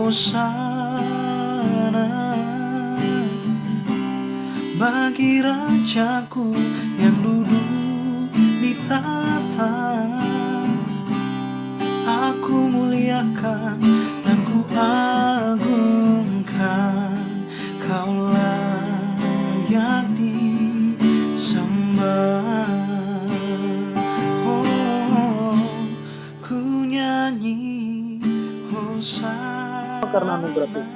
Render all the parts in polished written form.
Hosana bagi Rajaku yang duduk di tahta. Aku muliakan dan ku agungkan, Kau layak disembah. Oh, ku nyanyi Hosana. Karena anugerah Tuhan.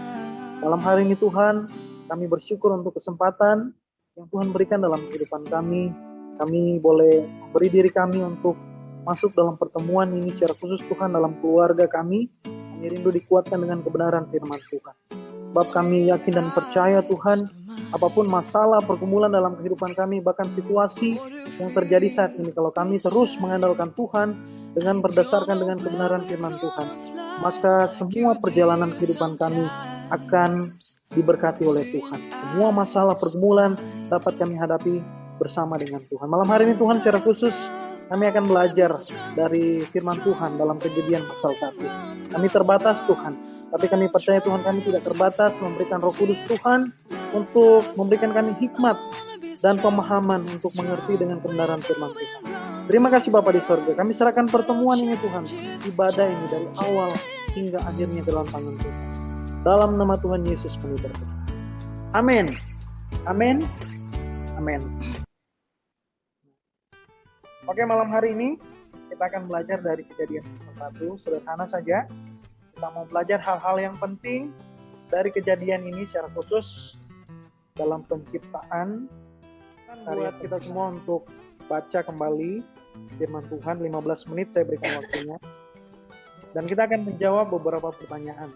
Malam hari ini Tuhan, kami bersyukur untuk kesempatan yang Tuhan berikan dalam kehidupan kami. Kami boleh memberi diri kami untuk masuk dalam pertemuan ini secara khusus Tuhan dalam keluarga kami. Kami rindu dikuatkan dengan kebenaran firman Tuhan. Sebab kami yakin dan percaya Tuhan, apapun masalah pergumulan dalam kehidupan kami, bahkan situasi yang terjadi saat ini, kalau kami terus mengandalkan Tuhan dengan berdasarkan dengan kebenaran firman Tuhan, maka semua perjalanan kehidupan kami akan diberkati oleh Tuhan. Semua masalah pergumulan dapat kami hadapi bersama dengan Tuhan. Malam hari ini Tuhan secara khusus kami akan belajar dari firman Tuhan dalam Kejadian pasal 1. Kami terbatas Tuhan, tapi kami percaya Tuhan kami tidak terbatas, memberikan Roh Kudus Tuhan untuk memberikan kami hikmat dan pemahaman untuk mengerti dengan kebenaran firman Tuhan. Terima kasih Bapa di sorga, kami serahkan pertemuan ini Tuhan, ibadah ini dari awal hingga akhirnya dalam tangan Tuhan. Dalam nama Tuhan Yesus kami berdoa. Amin. Amin. Amin. Oke, malam hari ini kita akan belajar dari Kejadian pasal 1, sederhana saja. Kita mau belajar hal-hal yang penting dari kejadian ini secara khusus dalam penciptaan. Buat kita semua untuk baca kembali firman Tuhan, 15 menit saya berikan waktunya. Dan kita akan menjawab beberapa pertanyaan.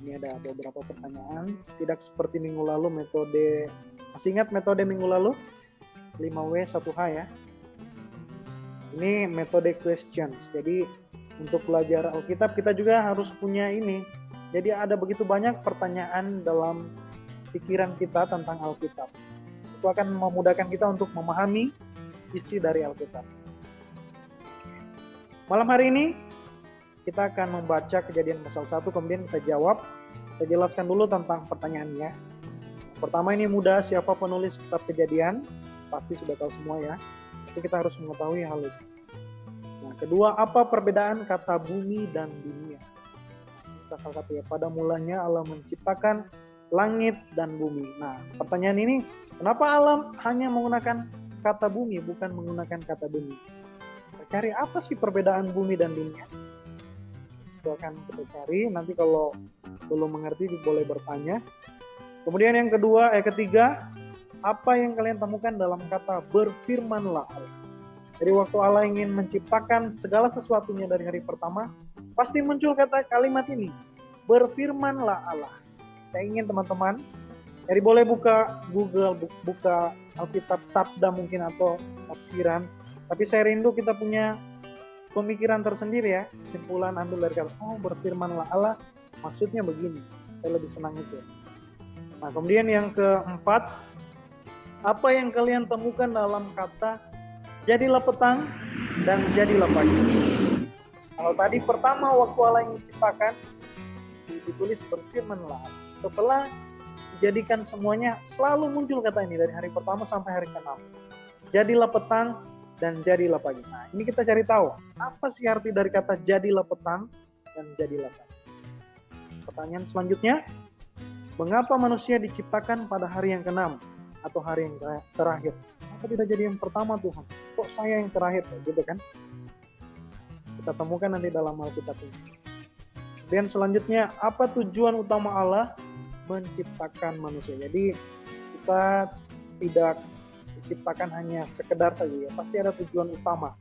Ini ada beberapa pertanyaan, tidak seperti minggu lalu metode, masih ingat metode minggu lalu? 5W 1H ya. Ini metode questions. Jadi untuk belajar Alkitab kita juga harus punya ini. Jadi ada begitu banyak pertanyaan dalam pikiran kita tentang Alkitab. Itu akan memudahkan kita untuk memahami isi dari Alkitab. Malam hari ini kita akan membaca Kejadian pasal 1, kemudian kita jawab. Kita jelaskan dulu tentang pertanyaannya. Pertama, ini mudah, siapa penulis kitab Kejadian? Pasti sudah tahu semua ya. Tapi kita harus mengetahui hal itu. Nah, kedua, apa perbedaan kata bumi dan dunia? Salah satu ya, pada mulanya Allah menciptakan langit dan bumi. Nah, pertanyaan ini, kenapa Allah hanya menggunakan kata bumi, bukan menggunakan kata bumi? Kita cari apa sih perbedaan bumi dan dunia? Itu akan kita cari, nanti kalau belum mengerti boleh bertanya. Kemudian yang ketiga, apa yang kalian temukan dalam kata berfirmanlah Allah? Jadi waktu Allah ingin menciptakan segala sesuatunya dari hari pertama, pasti muncul kalimat ini, berfirmanlah Allah. Saya ingin teman-teman, jadi boleh buka Google, buka Alkitab Sabda mungkin atau tafsiran, tapi saya rindu kita punya pemikiran tersendiri ya, kesimpulan ambil dari kata, oh berfirmanlah Allah, maksudnya begini. Saya lebih senang itu. Nah, kemudian yang keempat, apa yang kalian temukan dalam kata jadilah petang dan jadilah pagi? Kalau tadi pertama waktu Allah ingin ciptakan, ditulis berfirmanlah. Setelah dijadikan semuanya, selalu muncul kata ini dari hari pertama sampai hari ke-6. Jadilah petang dan jadilah pagi. Nah, ini kita cari tahu, apa sih arti dari kata jadilah petang dan jadilah pagi? Pertanyaan selanjutnya, mengapa manusia diciptakan pada hari yang ke-6 atau hari yang terakhir? Kenapa tidak jadi yang pertama Tuhan? Kok saya yang terakhir? Gitu kan? Kita temukan nanti dalam Alkitab ini. Dan selanjutnya, apa tujuan utama Allah menciptakan manusia? Jadi kita tidak diciptakan hanya sekedar saja ya. Pasti ada tujuan utama.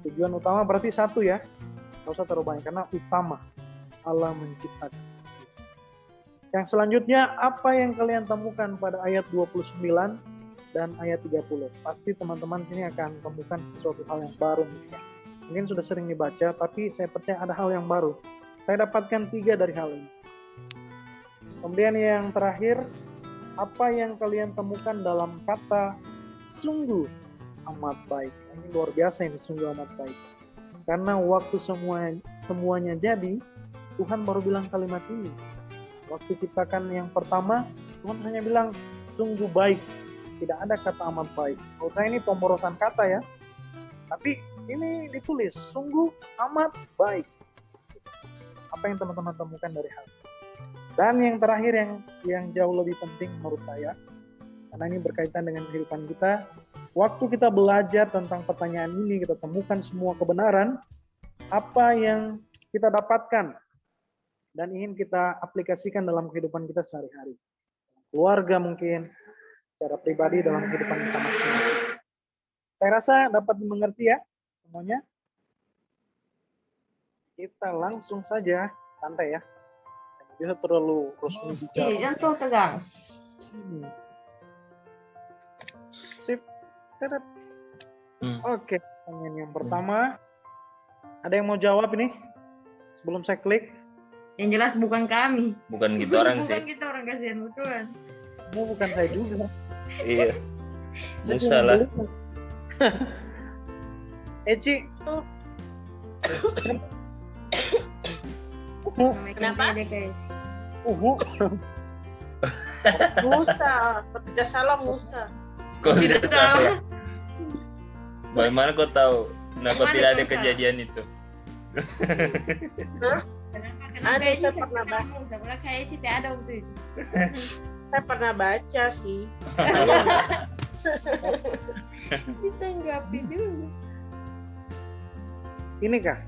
Tujuan utama berarti satu ya. Tidak usah terlalu banyak karena utama Allah menciptakan. Yang selanjutnya, apa yang kalian temukan pada ayat 29 dan ayat 30. Pasti teman-teman ini akan temukan sesuatu hal yang baru. Mungkin sudah sering dibaca, tapi saya percaya ada hal yang baru. Saya dapatkan 3 dari hal ini. Kemudian yang terakhir, apa yang kalian temukan dalam kata sungguh amat baik? Ini luar biasa ini, sungguh amat baik. Karena waktu semuanya jadi, Tuhan baru bilang kalimat ini. Waktu ciptakan yang pertama, Tuhan hanya bilang sungguh baik. Tidak ada kata amat baik. Menurut saya ini pemborosan kata ya. Tapi ini ditulis sungguh amat baik. Apa yang teman-teman temukan dari hal ini? Dan yang terakhir yang jauh lebih penting menurut saya, karena ini berkaitan dengan kehidupan kita. Waktu kita belajar tentang pertanyaan ini, kita temukan semua kebenaran, apa yang kita dapatkan dan ingin kita aplikasikan dalam kehidupan kita sehari-hari. Keluarga mungkin, secara pribadi dalam kehidupan kita masing-masing. Saya rasa dapat dimengerti ya semuanya. Kita langsung saja, santai ya. Jangan terlalu resmi bicara. Iya, tuh tegang. Sip. Oke, pertanyaan yang pertama. Ada yang mau jawab ini? Sebelum saya klik. Yang jelas bukan kami. Bukan gitu orang sih. Bukan kita orang, kasihan betulan. Ini bukan saya juga. Iya. Musa lah. Eci. Kenapa? Musa, tidak salah Musa. Kok tidak Tidak salah? salah. Bagaimana kau tahu? Nah, kok Bagaimana tidak ada kau tahu? kejadian itu? Kenapa Ada, Eci saya tak pernah kenal Musa? Padahal kayak Eci tidak ada waktu itu. Saya pernah baca sih. Ditanggapi dulu. Ini kah?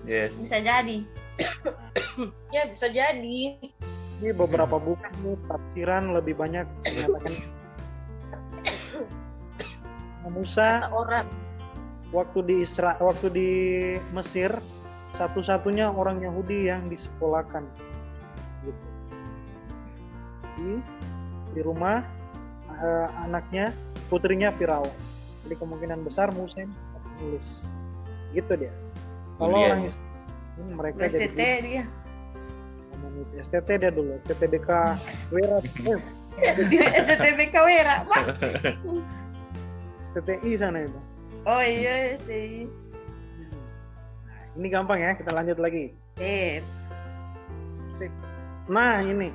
Yes. Bisa jadi. Ya bisa jadi. Ini beberapa buku tafsiran lebih banyak menyatakan Musa Kata orang. waktu di Mesir satu-satunya orang Yahudi yang disekolahkan gitu. Di rumah anaknya, putrinya Firaun. Jadi kemungkinan besar Musa ini nulis gitu dia. Kalau Kuliah. orang Islam mereka jadi STT dia. STT dia dulu, STTBK Wera, STTBK Wera. Wah. STTI sana itu. Oh iya sih. Ini gampang ya, kita lanjut lagi. Sip. Nah ini,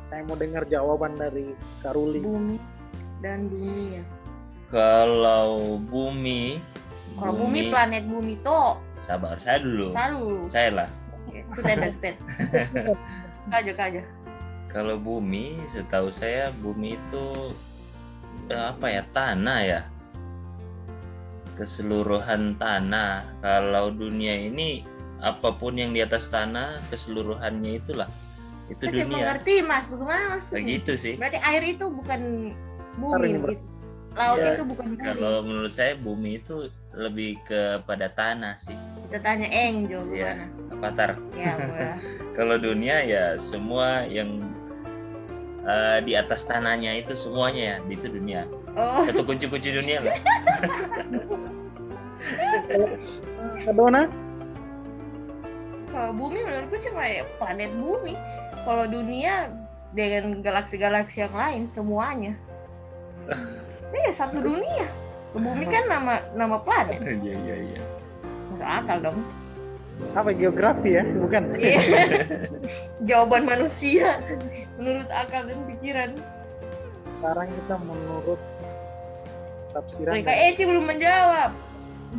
saya mau dengar jawaban dari Karuli. Bumi dan dunia. Kalau bumi, Kalau bumi planet bumi toh. sabar saya dulu. Lalu. Saya lah. Sudah understand. Kaja. Kalau bumi, setahu saya bumi itu apa ya, tanah ya, keseluruhan tanah. Kalau dunia ini apapun yang di atas tanah, keseluruhannya itulah, itu Saya dunia. mengerti Mas, bagaimana maksudnya? Begitu sih. Berarti air itu bukan Ntar ini bumi, gitu. Laut Ya, itu bukan bumi. Kalau menurut saya bumi itu lebih kepada tanah sih. Kita tanya Eng Jo Ya, gimana? Avatar. Ya, boleh. Kalau dunia ya semua yang di atas tanahnya itu semuanya ya, itu dunia. Oh, Satu kunci-kunci dunia lah. Kadona? kalau bumi menurutku cuma ya planet bumi. Kalau dunia dengan galaksi-galaksi yang lain semuanya. Ya satu dunia. Bumi kan nama planet. Iya. Masuk akal dong. Apa geografi ya? Bukan. Iya. Jawaban manusia menurut akal dan pikiran. Sekarang kita menurut tafsiran. Mereka Eci belum menjawab.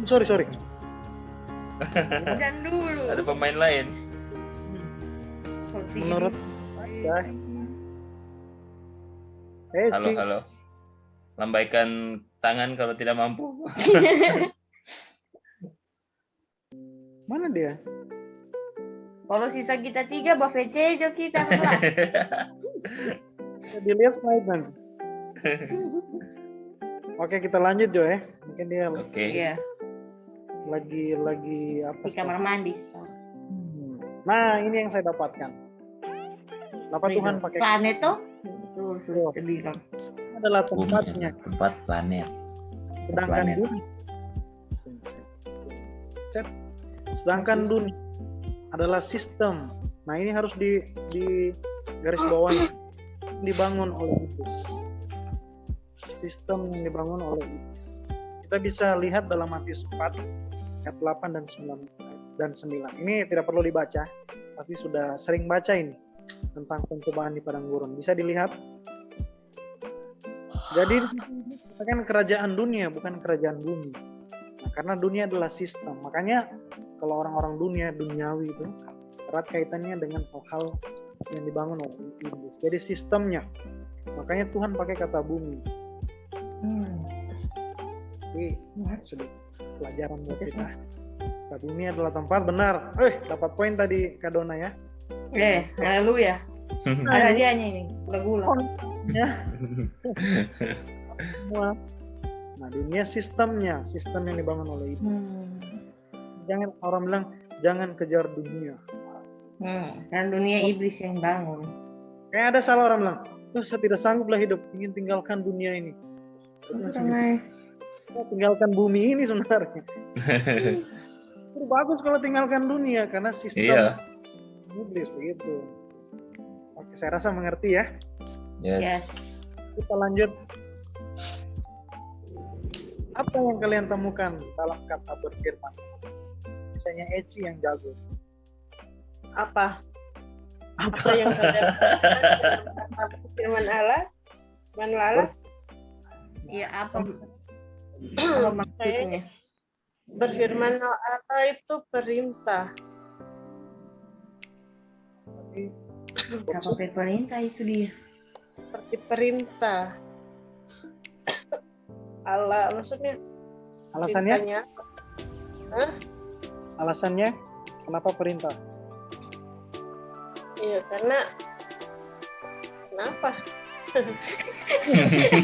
Sorry. Dan dulu. Ada pemain lain. Menurut saya, Eci. Halo. Lambaikan tangan kalau tidak mampu. Mana dia? Kalau sisa kita 3, Bafece Jo kita kelas. Dilihat slide nanti. Oke, kita lanjut Jo ya. Mungkin dia Oke. Iya, lagi apa? di kamar mandi. Nah, ini yang saya dapatkan. Kenapa Tuhan pakai planet tuh? Betul, sudah terbilang. adalah Bumi tempatnya, adalah tempat planet. sedangkan planet. dunia. Sedangkan dunia adalah sistem. Nah, ini harus di garis bawahi, dibangun oleh iblis. Sistem yang dibangun oleh iblis. Kita bisa lihat dalam Matius 4 ayat 8 dan 9. dan 9. Ini tidak perlu dibaca, pasti sudah sering baca ini tentang pencobaan di padang gurun. Bisa dilihat. Jadi kan kerajaan dunia bukan kerajaan bumi. Nah, karena dunia adalah sistem. Makanya kalau orang-orang duniawi itu erat kaitannya dengan hal-hal yang dibangun oleh iblis. Jadi sistemnya. Makanya Tuhan pakai kata bumi. Jadi sedikit pelajaran buat kita. Kata bumi adalah tempat benar. Dapat poin tadi Kak Dona ya. Haleluya. Ada hadiahnya ini, gula-gula. Ya. Semua. Nah, dunia sistem yang dibangun oleh iblis. Jangan orang bilang jangan kejar dunia. Dan dunia iblis yang bangun. Kayak ada salah orang bilang, saya tidak sanggup lah hidup, ingin tinggalkan dunia ini. Tinggalkan bumi ini sebenarnya. Bagus kalau tinggalkan dunia karena sistem iblis begitu. Oke, saya rasa mengerti ya. Yes. Kita lanjut. Apa yang kalian temukan dalam kata berfirman? Misalnya Eci yang jago. Apa yang kalian firman Allah? Firman Allah? Iya, apa maksudnya? Berfirman Allah itu perintah. Apa perintah itu dia? Seperti perintah. Allah maksudnya Alasannya? perintahnya. Alasannya kenapa perintah? Iya, karena kenapa?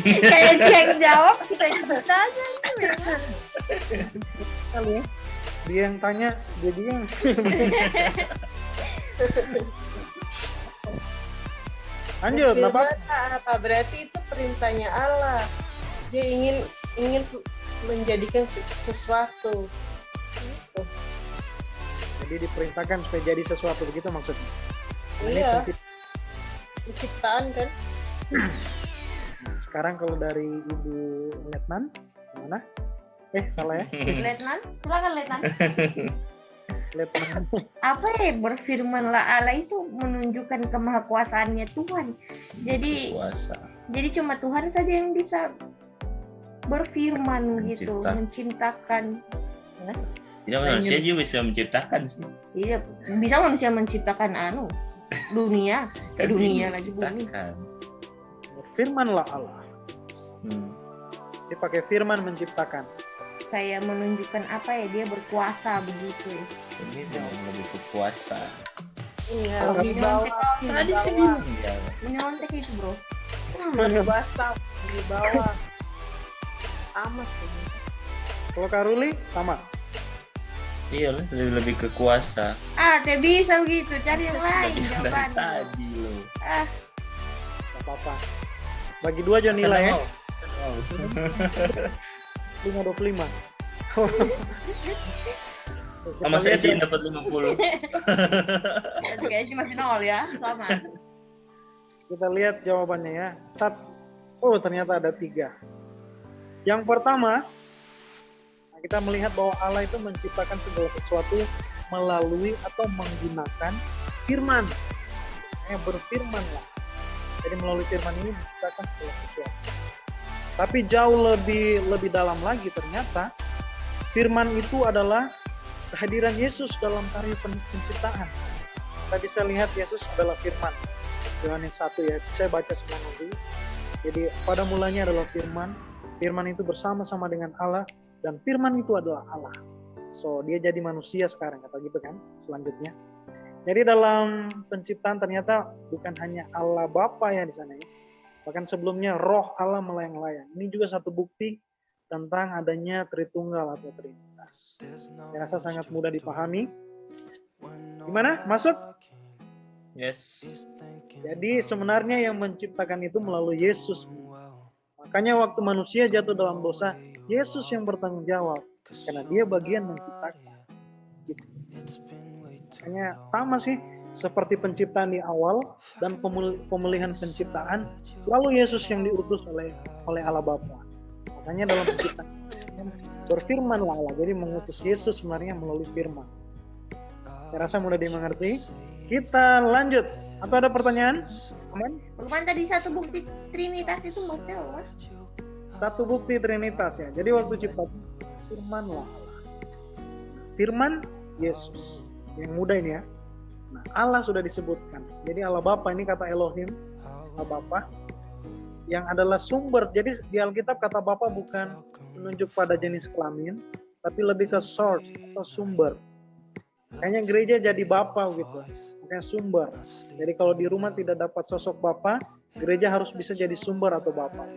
Kayak dia yang jawab, kita yang bertanya. Kali ya. Dia yang tanya, jadi yang lanjut, apa? Apa berarti itu perintahnya Allah? Dia ingin menjadikan sesuatu. Gitu. Jadi diperintahkan supaya jadi sesuatu begitu maksudnya. Iya. Penciptaan kan? Nah, sekarang kalau dari Ibu Letnan, mana? Salah ya? Letnan, silakan Letnan. Letnan. Apa ya, berfirmanlah Allah itu menunjukkan kemahakuasaannya Tuhan. Jadi Kuasa. Jadi cuma Tuhan saja yang bisa berfirman gitu, menciptakan. Tidak, manusia juga bisa menciptakan sih. Iya, bisa manusia menciptakan dunia, dunia lagi bumi. Firmanlah Allah. Dipakai firman menciptakan. Kayak menunjukkan apa ya, dia berkuasa begitu. Ini lebih berkuasa. Iya, di bawah. Tadi sih bilang ya. Menyontek itu bro. Berkuasa di bawah. Sama sih. Kalau Karuli sama. Iya, lebih ke kuasa. Tidak bisa begitu, cari yang lain Dari jawabannya. tadi lo. Gak apa-apa. Bagi 2 aja nilai ya. 5-25. Sama saya sih dapat 50. Kayaknya masih 0 ya, sama. Kita lihat jawabannya ya. Ternyata ada 3. Yang pertama, kita melihat bahwa Allah itu menciptakan segala sesuatu melalui atau menggunakan firman. Berfirmanlah. Jadi melalui firman ini menciptakan segala sesuatu. Tapi jauh lebih dalam lagi ternyata firman itu adalah kehadiran Yesus dalam karya penciptaan. Kita bisa lihat Yesus adalah firman. Yohanes 1 ya, saya baca semua nanti. Jadi pada mulanya adalah firman. Firman itu bersama-sama dengan Allah dan firman itu adalah Allah. So dia jadi manusia sekarang, kata gitu kan selanjutnya. Jadi dalam penciptaan ternyata bukan hanya Allah Bapa ya di sana ya. Bahkan sebelumnya roh Allah melayang-layang. Ini juga satu bukti tentang adanya Tritunggal atau Trinitas. Saya rasa sangat mudah dipahami. Gimana? Masuk? Yes. Jadi sebenarnya yang menciptakan itu melalui Yesus. Makanya waktu manusia jatuh dalam dosa, Yesus yang bertanggung jawab. Karena dia bagian menciptakan. Gitu. Makanya sama sih, seperti penciptaan di awal dan pemulihan penciptaan, selalu Yesus yang diutus oleh Allah Bapa. Makanya dalam penciptaan berfirmanlah Allah. Jadi mengutus Yesus sebenarnya melalui firman. Saya rasa mudah dimengerti. Kita lanjut. Atau ada pertanyaan? Aman? Bagaimana tadi satu bukti Trinitas itu maksudnya apa? Satu bukti Trinitas ya. Jadi waktu cipta firman lah. Firman Yesus. Yang muda ini ya. Nah, Allah sudah disebutkan. Jadi Allah Bapa ini kata Elohim, Allah Bapa yang adalah sumber. Jadi di Alkitab kata Bapa bukan menunjuk pada jenis kelamin, tapi lebih ke source atau sumber. Kayaknya gereja jadi Bapa gitu. Makanya sumber. Jadi kalau di rumah tidak dapat sosok Bapa, gereja harus bisa jadi sumber atau Bapa.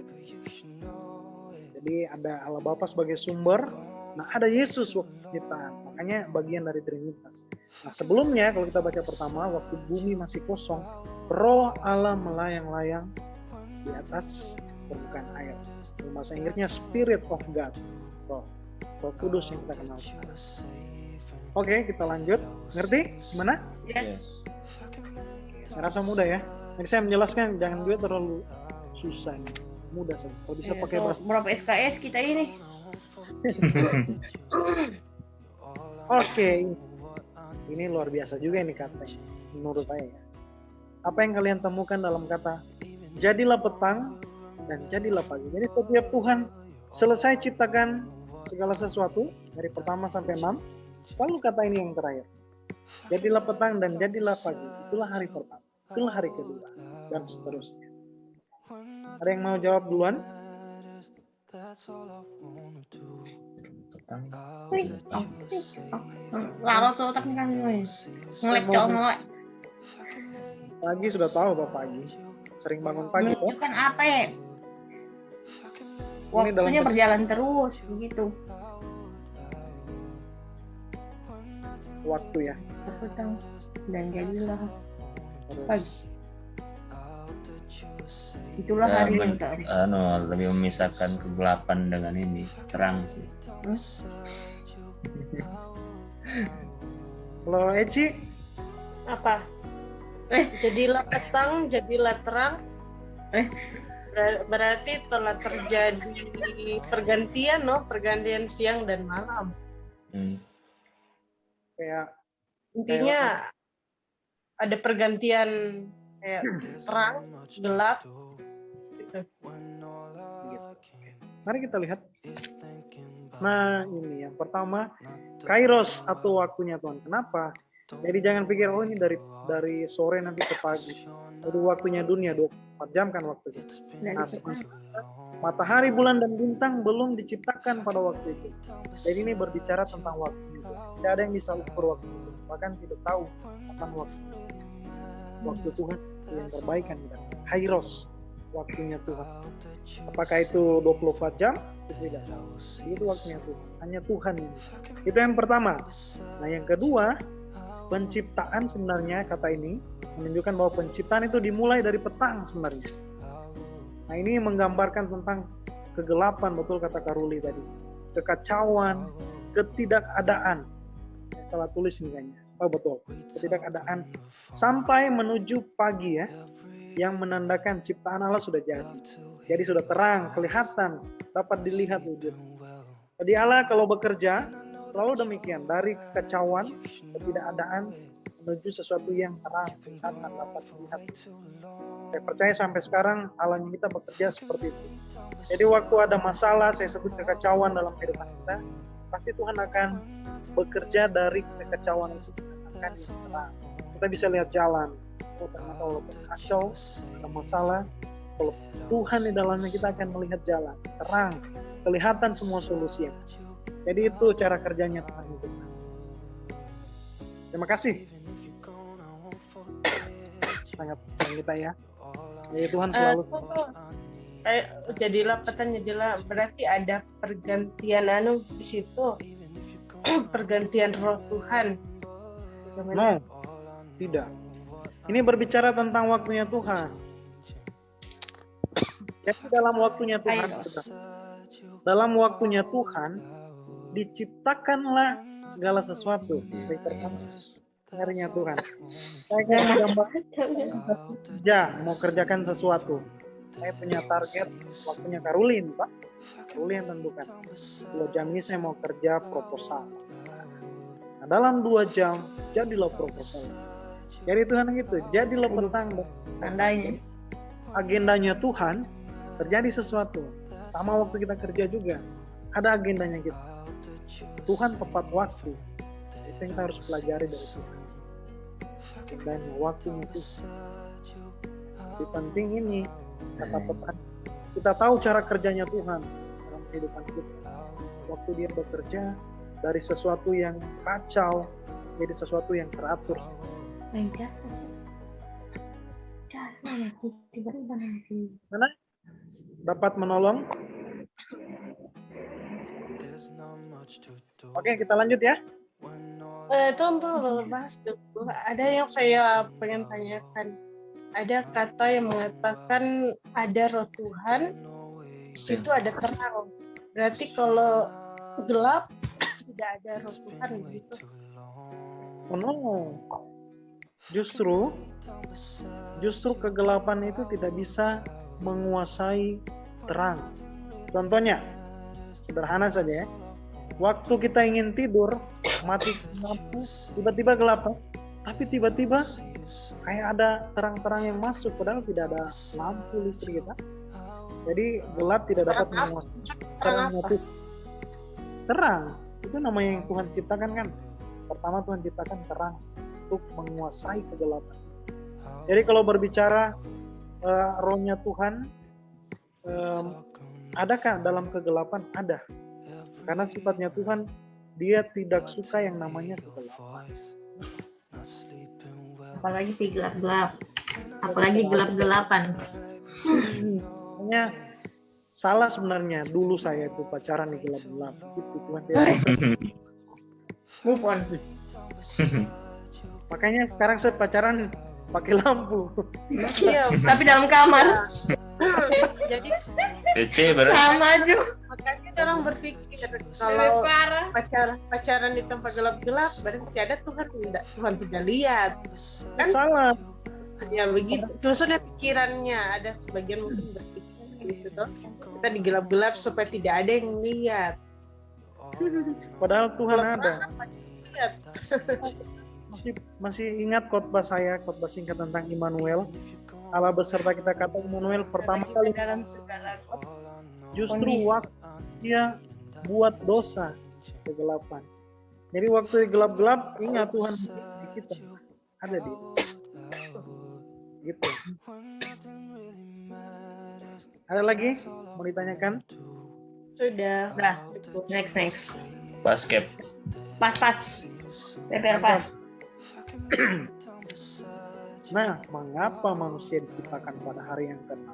Jadi ada Allah Bapa sebagai sumber. Nah, ada Yesus waktu penciptaan. Makanya bagian dari Trinitas. Nah, sebelumnya kalau kita baca pertama, waktu bumi masih kosong, Roh Allah melayang-layang di atas permukaan air. Dalam bahasa Inggrisnya Spirit of God. Roh Kudus yang kita kenal sekarang. Oke, kita lanjut. Ngerti? Gimana? Yes. Saya rasa mudah ya. Nanti saya menjelaskan, jangan juga terlalu susah. Mudah saja. Kalau bisa pakai bahasa. Berapa SKS kita ini? Oke, ini luar biasa juga ini kata menurut saya. Apa yang kalian temukan dalam kata jadilah petang dan jadilah pagi. Jadi setiap Tuhan selesai ciptakan segala sesuatu dari pertama sampai 6, selalu kata ini yang terakhir. Jadilah petang dan jadilah pagi. Itulah hari pertama, itulah hari kedua, dan seterusnya. Ada yang mau jawab duluan? Laro tuh otaknya kan ngelek cowok ngelek. Pagi sudah tahu Bapak pagi. Sering bangun pagi toh. Menunjukkan apa ya? Ini dalam Waktunya berjalan terus begitu. waktu ya. Petang dan jadilah Terus pagi. Itulah hari yang keempat. Lebih memisahkan kegelapan dengan ini terang sih. kalau Eci, Apa? Jadilah petang, jadilah terang. Berarti telah terjadi pergantian siang dan malam. kayak Intinya ada pergantian kayak terang, gelap, gitu. mari kita lihat. Nah, ini yang pertama, Kairos atau waktunya Tuhan. Kenapa? Jadi jangan pikir ini dari sore nanti ke pagi. Jadi waktunya dunia 24 jam kan waktu itu. Nah, matahari, bulan dan bintang belum diciptakan pada waktu itu. Jadi ini berbicara tentang waktu itu. Tidak ada yang bisa ukur waktu itu. Bahkan tidak tahu kapan waktu Tuhan yang terbaik kan kita. Kairos, waktunya Tuhan. Apakah itu 24 jam? Itu tidak tahu. Itu waktunya Tuhan. Hanya Tuhan ini. Itu yang pertama. Nah, yang kedua, penciptaan sebenarnya kata ini menunjukkan bahwa penciptaan itu dimulai dari petang sebenarnya. Nah, ini menggambarkan tentang kegelapan, betul kata Karuli tadi. Kekacauan, ketidakadaan. Saya salah tulis nih kayaknya. Oh betul, ketidakadaan. Sampai menuju pagi ya, yang menandakan ciptaan Allah sudah jadi. Jadi sudah terang, kelihatan, dapat dilihat wujud. Jadi Allah kalau bekerja, selalu demikian. Dari kekacauan, ketidakadaan, menuju sesuatu yang terang, kelihatan, dapat dilihat. Saya percaya sampai sekarang Allahnya kita bekerja seperti itu. Jadi waktu ada masalah, saya sebut kekacauan dalam kehidupan kita, pasti Tuhan akan bekerja dari kekacauan itu akan terang. Kita bisa lihat jalan. Oh ternyata walaupun kacau, ada masalah, kalau Tuhan di dalamnya kita akan melihat jalan, terang, kelihatan semua solusinya. Jadi itu cara kerjanya Tuhan itu. Terima kasih. Sangat kita ya. Jadi Tuhan selalu. Jadilah petang, jadilah berarti ada pergantian di situ. Pergantian roh Tuhan. No, tidak. Ini berbicara tentang waktunya Tuhan. Jadi dalam waktunya Tuhan, dalam waktunya Tuhan, diciptakanlah segala sesuatu. Harinya Tuhan. Saya menggambarkan mau kerjakan sesuatu. Saya punya target waktunya Karulin, Pak. Karulin yang tentukan. 2 jam ini saya mau kerja proposal. Nah, dalam 2 jam jadilah proposal. Jadi Tuhan gitu, jadilah petang. Tandanya. Agendanya Tuhan terjadi sesuatu. Sama waktu kita kerja juga, ada agendanya gitu. Tuhan tepat waktu. Itu yang kita harus pelajari dari Tuhan. Agendanya, waktunya Tuhan. Lebih penting ini kata petang. Kita tahu cara kerjanya Tuhan dalam kehidupan kita. Waktu dia bekerja dari sesuatu yang kacau jadi sesuatu yang teratur. Mana? Dapat menolong? Oke, kita lanjut ya. Tunggu, bahas dulu. Ada yang saya pengen tanyakan. Ada kata yang mengatakan ada roh Tuhan, di situ ada terang. Berarti kalau gelap tidak ada roh Tuhan gitu. Oh no. Justru kegelapan itu tidak bisa menguasai terang. Contohnya, sederhana saja ya. Waktu kita ingin tidur, mati lampu, tiba-tiba gelap, tapi tiba-tiba kayak ada terang-terang yang masuk, padahal tidak ada lampu listrik kita. Jadi gelap tidak dapat menguasai terangnya itu. Terang, itu namanya yang Tuhan ciptakan kan. Pertama Tuhan ciptakan terang untuk menguasai kegelapan. Jadi kalau berbicara rohnya Tuhan, adakah dalam kegelapan? Ada. Karena sifatnya Tuhan, dia tidak suka yang namanya kegelapan. Apalagi gelap-gelap. Apalagi gelap-gelapan. Makanya salah sebenarnya. Dulu saya itu pacaran di gelap-gelap. Itu Tuhan dia. Move on. Makanya sekarang saya pacaran pakai lampu. Iya, Tapi dalam kamar. jadi PC berarti. Sama aja. makanya orang berpikir kalau Parah. pacaran di tempat gelap-gelap berarti ada Tuhan tidak lihat. Kan Salah. ya begitu. Maksudnya pikirannya ada sebagian mungkin berpikir gitu toh. Kita di gelap-gelap supaya tidak ada yang lihat. Padahal Tuhan ada. Lihat. Masih ingat khotbah saya, khotbah singkat tentang Immanuel. Allah beserta kita, kata Immanuel pertama kali Dalam segala justru kondisi. waktu dia buat dosa kegelapan. Jadi waktu gelap-gelap ingat Tuhan di kita ada di gitu. Ada lagi mau ditanyakan? Sudah. Udah. Next. Basket. Pas. PPR pas. Nah, mengapa manusia diciptakan pada hari yang ke-6?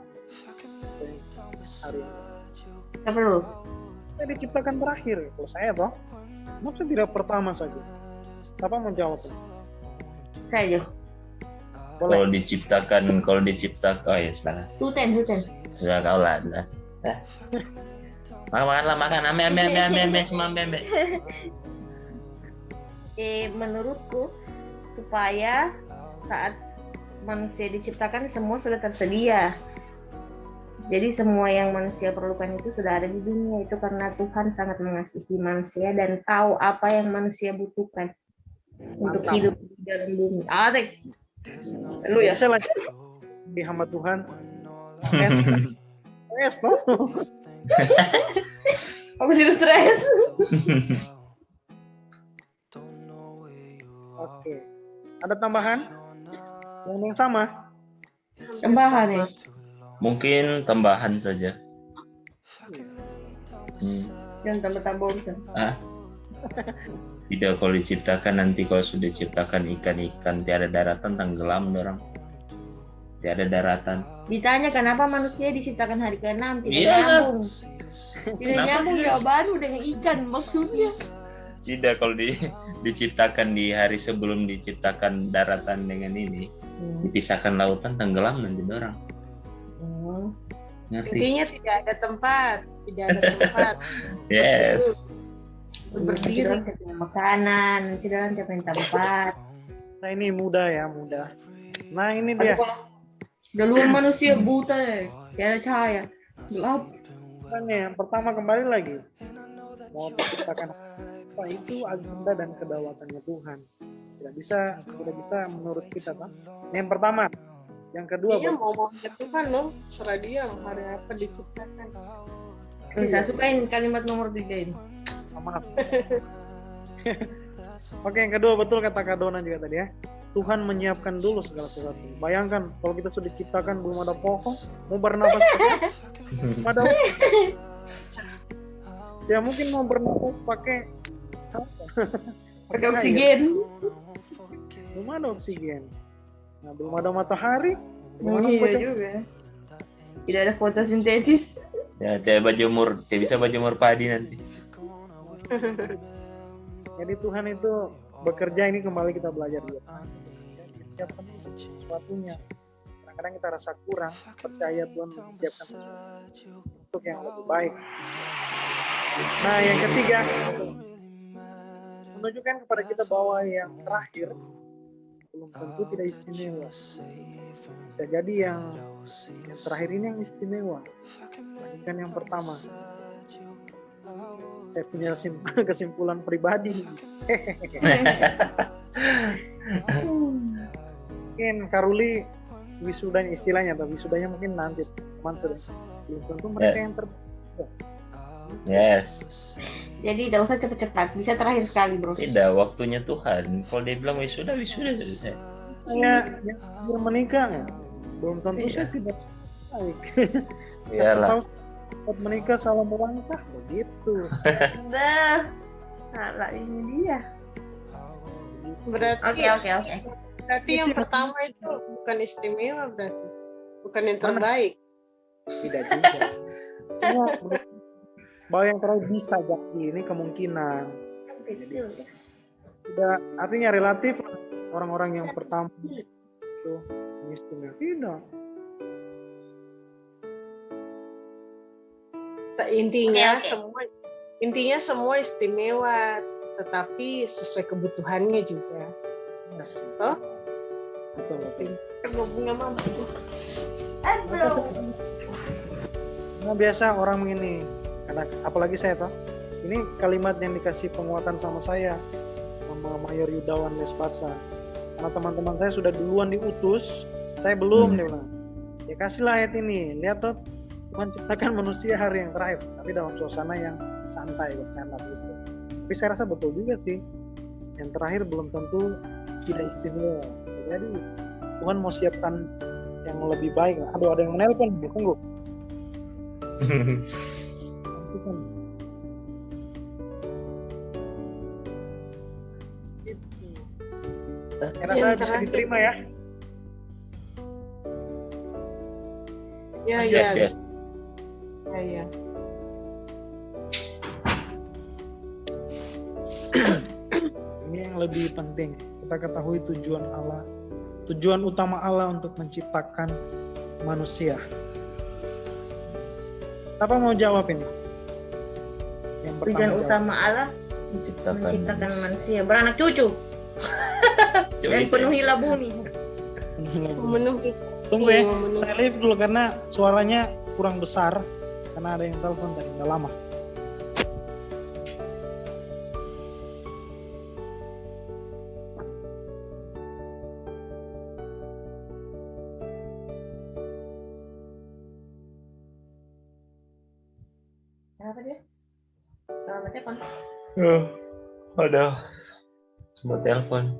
Hari yang Apa lu? Saya diciptakan terakhir. Kalau saya toh, maksudnya tidak pertama saja. Siapa mau jawab? Saya aja. Boleh. Kalau diciptakan, oh ya salah. Tuten. Sudah kau lah. Makan. Ame, semua ame. Menurutku supaya saat manusia diciptakan semua sudah tersedia. Jadi semua yang manusia perlukan itu sudah ada di dunia. Itu karena Tuhan sangat mengasihi manusia dan tahu apa yang manusia butuhkan untuk Mantap. hidup di dalam bumi. Asik. Lu ya. Saya lagi di hamba Tuhan. Es toh. Aku sih stres. Oke. Ada tambahan? Yang sama? Tambahan ya. Mungkin tambahan saja. Jangan tambah-tambah urusan. Tidak, kalau diciptakan nanti kalau sudah diciptakan ikan-ikan tiada daratan tenggelam orang. Tiada daratan. Ditanya kenapa manusia diciptakan hari ke-6 tidak Iya. nyambung. Tidak Kenapa? nyambung jawabanmu dengan ikan maksudnya. Tidak, kalau diciptakan di hari sebelum diciptakan daratan dengan ini, dipisahkan lautan tenggelam nanti orang. Ngerti? Intinya tidak ada tempat. Yes. Berdiri. Tidak ada makanan, tidak ada tempat. Nah ini mudah ya, mudah. Nah ini Tapi dia. kalau luar manusia buta ya, tidak ada cahaya, gelap. Yang pertama kembali lagi. Mau diciptakan apa itu agenda dan kedaulatannya Tuhan. Tidak bisa menurut kita kan. Yang pertama, yang kedua Dia mau Tuhan loh, serah dia hari apa diciptakan. Saya sukain kalimat nomor 3 ini. maaf. Oke, yang kedua betul kata Kak Dona juga tadi ya. Tuhan menyiapkan dulu segala sesuatu. Bayangkan kalau kita sudah diciptakan belum ada pohon, mau bernapas ada ya mungkin mau bernapas pakai apa? Pakai oksigen. Belum ada oksigen. Nah, belum ada matahari. Iya juga. Tidak ada fotosintesis. Ya, coba bisa berjemur padi nanti. Jadi Tuhan itu bekerja, ini kembali kita belajar dia. Siapkan sesuatunya. Kadang-kadang kita rasa kurang, percaya Tuhan menyiapkan sesuatu untuk yang lebih baik. Nah, yang ketiga, menunjukkan kepada kita bahwa yang terakhir belum tentu tidak istimewa. Bisa jadi yang terakhir ini yang istimewa dibandingkan yang pertama. Saya punya kesimpulan pribadi. Mungkin Karuli wisudanya istilahnya, atau wisudanya mungkin nanti teman sudah belum tentu mereka yang terbaik. Yes. Jadi tidak usah cepat-cepat, bisa terakhir sekali bro. Tidak, waktunya Tuhan. Kalau dia bilang wisuda selesai. Saya yang menikah belum tentu saya tidak baik. Iyalah. Saat menikah salah melangkah begitu. Nah, salah ini dia. Berarti Berarti yang Cik, pertama itu bukan istimewa berarti. Bukan yang terbaik. Tidak juga. Bahwa yang terakhir bisa jadi ini kemungkinan. Tidak, artinya relatif orang-orang yang pertama itu istimewa. Tidak. Intinya semua istimewa, tetapi sesuai kebutuhannya juga. Yes. Oh? Betul. Bunga mama. Nah, biasa orang begini, karena apalagi saya toh, ini kalimat yang dikasih penguatan sama saya, sama Mayor Yudawan Lesbasa. Karena teman-teman saya sudah duluan diutus, saya belum, dia bilang. Ya kasihlah ayat ini, lihat toh, Tuhan ciptakan manusia hari yang terakhir, tapi dalam suasana yang santai, bercanda gitu. Tapi saya rasa betul juga sih, yang terakhir belum tentu tidak istimewa. Jadi Tuhan mau siapkan yang lebih baik. Aduh, ada yang menelpon, tunggu. Saya rasa bisa diterima ya. Yes. Ya. Ini yang lebih penting. Kita ketahui tujuan utama Allah untuk menciptakan manusia. Siapa mau jawab ini? Yang pertama Tujuan jawab. utama Allah menciptakan manusia, beranak cucu, dan penuhilah bumi. Memenuhi. Tunggu ya, saya live dulu karena suaranya kurang besar. Karena ada yang telepon tadi, udah lama. Kenapa dia? Selamat telepon. Ada semua telepon.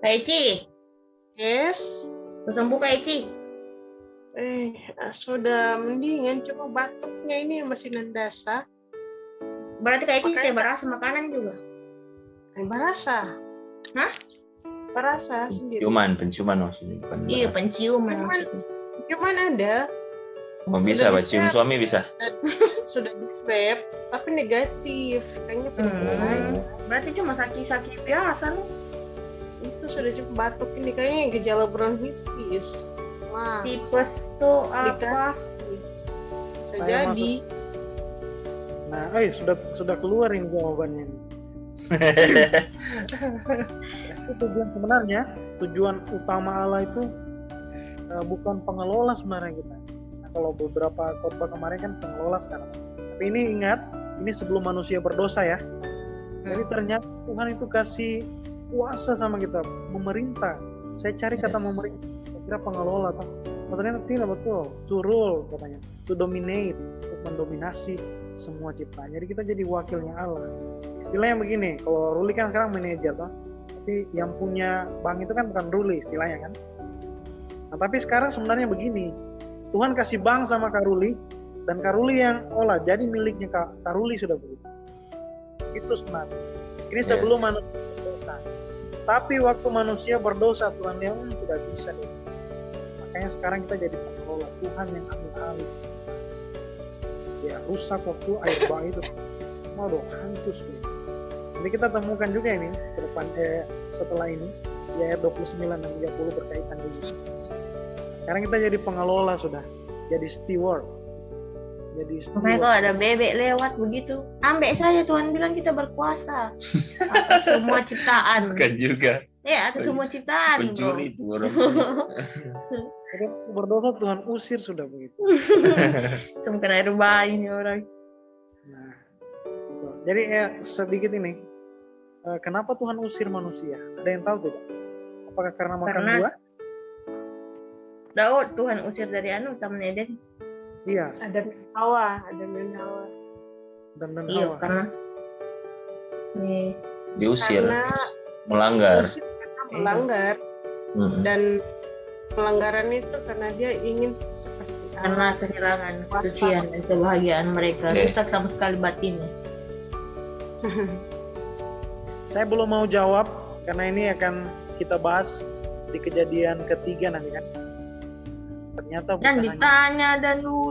Kak Eci, Yes. sembuh Kak Eci. Sudah mendingan, cuma batuknya ini masih nendasa. Berarti Kak Eci kayak berasa makanan juga. Barasa. Hah? Barasa sendiri. Penciuman maksudnya. Bukan Iya, berasa. penciuman maksudnya. Cuman ada. Oh, bisa, Pak. Cium suami bisa. Sudah di swab, tapi negatif. Kayaknya penyakit. Berarti cuma sakit-sakit biasa nih. Itu sudah cukup batuk ini kayaknya gejala bronkitis. Wah, Tipes tuh apa? bisa Saya jadi. Nah, sudah keluar ini jawabannya. Itu tujuan sebenarnya, tujuan utama Allah itu bukan pengelola sebenarnya kita. Nah, kalau beberapa khotbah kemarin kan pengelola sekarang. Tapi ini ingat, ini sebelum manusia berdosa ya. Jadi ternyata Tuhan itu kasih kuasa sama kita, memerintah. Saya cari kata Yes. memerintah, saya kira pengelola. Ternyata tidak, betul. To rule katanya, to dominate, untuk mendominasi semua ciptaan. Jadi kita jadi wakilnya Allah. Istilahnya begini, kalau Ruli kan sekarang manajer toh. Tapi yang punya bank itu kan bukan Ruli istilahnya kan. Nah tapi sekarang sebenarnya begini, Tuhan kasih bank sama Kak Ruli, dan Kak Ruli yang olah, jadi miliknya Kak Ruli sudah begitu. Itu sebenarnya. Ini sebelum Yes. manusia berdosa. Tapi waktu manusia berdosa, Tuhan dia tidak bisa deh. Makanya sekarang kita jadi pengelola, Tuhan yang ambil alih. Ya rusak waktu air bah itu. Waduh, hancur sebenarnya. Jadi kita temukan juga ini ke depan setelah ini di ayat 29 dan 30 berkaitan dengan ini. Sekarang kita jadi pengelola sudah, jadi steward. Jadi Makanya steward. kalau ada bebek lewat begitu, ambil saja, Tuhan bilang kita berkuasa atas semua ciptaan. Bukan juga Ya, atas semua ciptaan, bro. pencuri itu orang. Jadi berdosa Tuhan usir sudah begitu. Semua air bayi nih orang. Nah, gitu. Jadi sedikit ini, kenapa Tuhan usir manusia? Ada yang tahu tidak? Apakah karena makan Karena- buah? Daud Tuhan usir dari Taman Eden. Iya, Ada Hawa, dan Iya, Hawa. karena nih Diusir, karena melanggar. Usir karena melanggar, Mm. dan pelanggaran itu karena dia ingin seperti karena Allah. kehilangan kesucian dan kebahagiaan mereka, Oke. rusak sama sekali batinnya. Saya belum mau jawab karena ini akan kita bahas di kejadian ketiga nanti kan. Ternyata Dan bukan hanya ditanya dan dulu.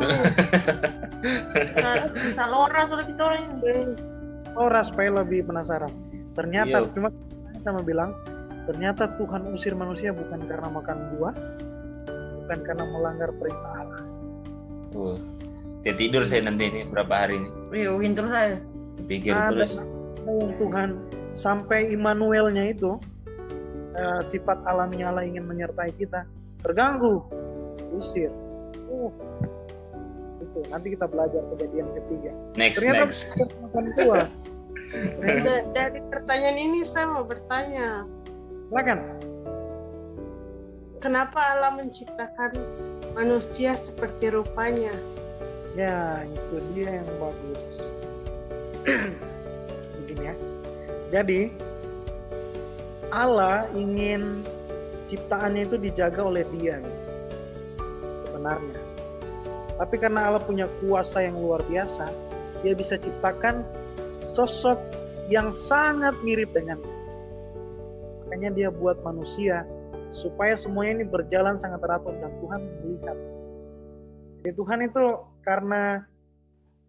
Salora sudah kita orang ini. orang supaya lebih penasaran. Ternyata Iya. cuma sama bilang, ternyata Tuhan usir manusia bukan karena makan buah, bukan karena melanggar perintah Allah. Saya tidur saya nanti ini berapa hari ini. Iya, pintar saya. Pikir Ada terus. yang Tuhan sampai Immanuelnya itu sifat alaminya Allah ingin menyertai kita terganggu, usir. Itu nanti kita belajar kejadian ketiga. Next. Ternyata bukan makan buah. Dari pertanyaan ini saya mau bertanya, Silakan. kenapa Allah menciptakan manusia seperti rupanya? Ya, itu dia yang bagus. Begini ya. Jadi Allah ingin ciptaannya itu dijaga oleh Dia sebenarnya. Tapi karena Allah punya kuasa yang luar biasa, Dia bisa ciptakan sosok yang sangat mirip dengan Dia. Makanya Dia buat manusia supaya semuanya ini berjalan sangat teratur dan Tuhan melihat. Jadi Tuhan itu karena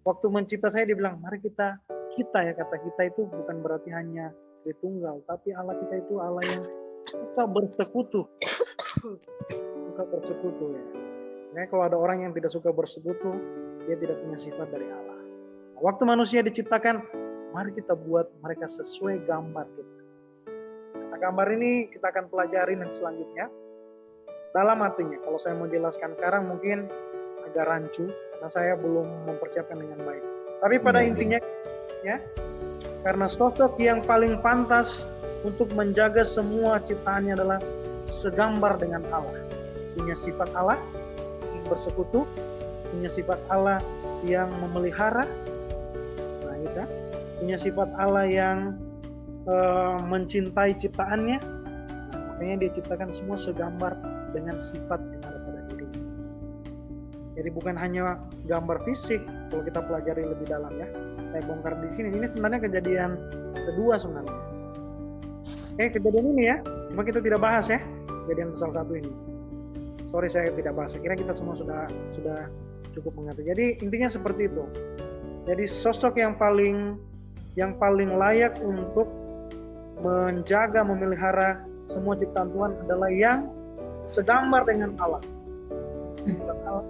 waktu mencipta saya dia bilang, mari kita ya, kata kita itu bukan berarti hanya Tritunggal, tapi Allah kita itu Allah yang suka bersekutu. Suka bersekutu ya. Nah, kalau ada orang yang tidak suka bersekutu, dia tidak punya sifat dari Allah. Nah, waktu manusia diciptakan, mari kita buat mereka sesuai gambar kita. Nah, gambar ini kita akan pelajari nanti selanjutnya. Dalam artinya, kalau saya mau jelaskan sekarang mungkin agak rancu, karena saya belum mempersiapkan dengan baik. Tapi pada intinya, ya, karena sosok yang paling pantas untuk menjaga semua ciptaannya adalah segambar dengan Allah. Punya sifat Allah, yang bersekutu, punya sifat Allah yang memelihara, nah gitu, punya sifat Allah yang mencintai ciptaannya. Nah, makanya dia ciptakan semua segambar dengan sifat yang ada pada dirinya. Jadi bukan hanya gambar fisik, kalau kita pelajari lebih dalam ya. Saya bongkar di sini. Ini sebenarnya kejadian kedua sebenarnya. Kejadian ini ya, cuma kita tidak bahas ya. Kejadian pasal 1 ini. Sorry saya tidak bahas. Saya kira kita semua sudah cukup mengerti. Jadi intinya seperti itu. Jadi sosok yang paling layak untuk menjaga, memelihara semua ciptaan Tuhan adalah yang segambar dengan Allah. Sifat Allah,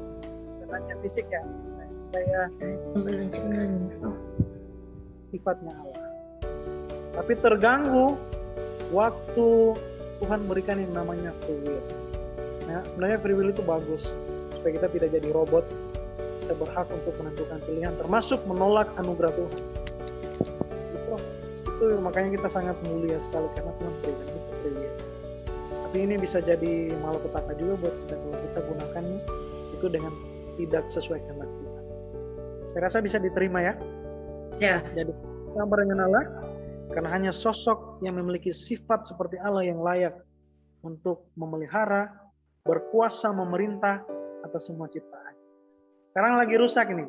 bukan hanya fisik ya. Saya sifatnya Allah. Tapi terganggu waktu Tuhan berikan yang namanya free will. Nah, sebenarnya free will itu bagus supaya kita tidak jadi robot. Kita berhak untuk menentukan pilihan, termasuk menolak anugerah Tuhan. Itu itu makanya kita sangat mulia sekali karena Tuhan berikan kita privilege. Tapi ini bisa jadi malapetaka juga buat kita kalau kita gunakannya itu dengan tidak sesuai kehendak Tuhan. Saya rasa bisa diterima ya. Ya. Jadi sabar dengan Allah karena hanya sosok yang memiliki sifat seperti Allah yang layak untuk memelihara, berkuasa memerintah atas semua ciptaan. Sekarang lagi rusak ini.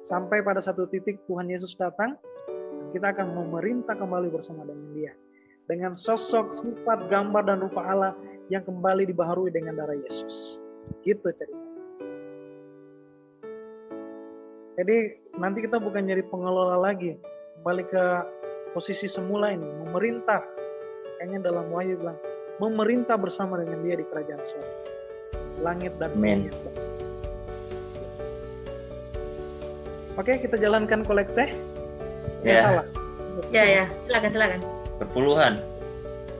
Sampai pada satu titik Tuhan Yesus datang, dan kita akan memerintah kembali bersama dengan Dia. Dengan sosok, sifat, gambar, dan rupa Allah yang kembali dibaharui dengan darah Yesus. Gitu ceritanya. Jadi nanti kita bukan jadi pengelola lagi, kembali ke posisi semula ini, memerintah. Kayaknya dalam Wahyu bilang, memerintah bersama dengan Dia di kerajaan surga. Langit dan bumi. Oke, kita jalankan kolek teh. Ya. Salah. Ya, silakan. Perpuluhan.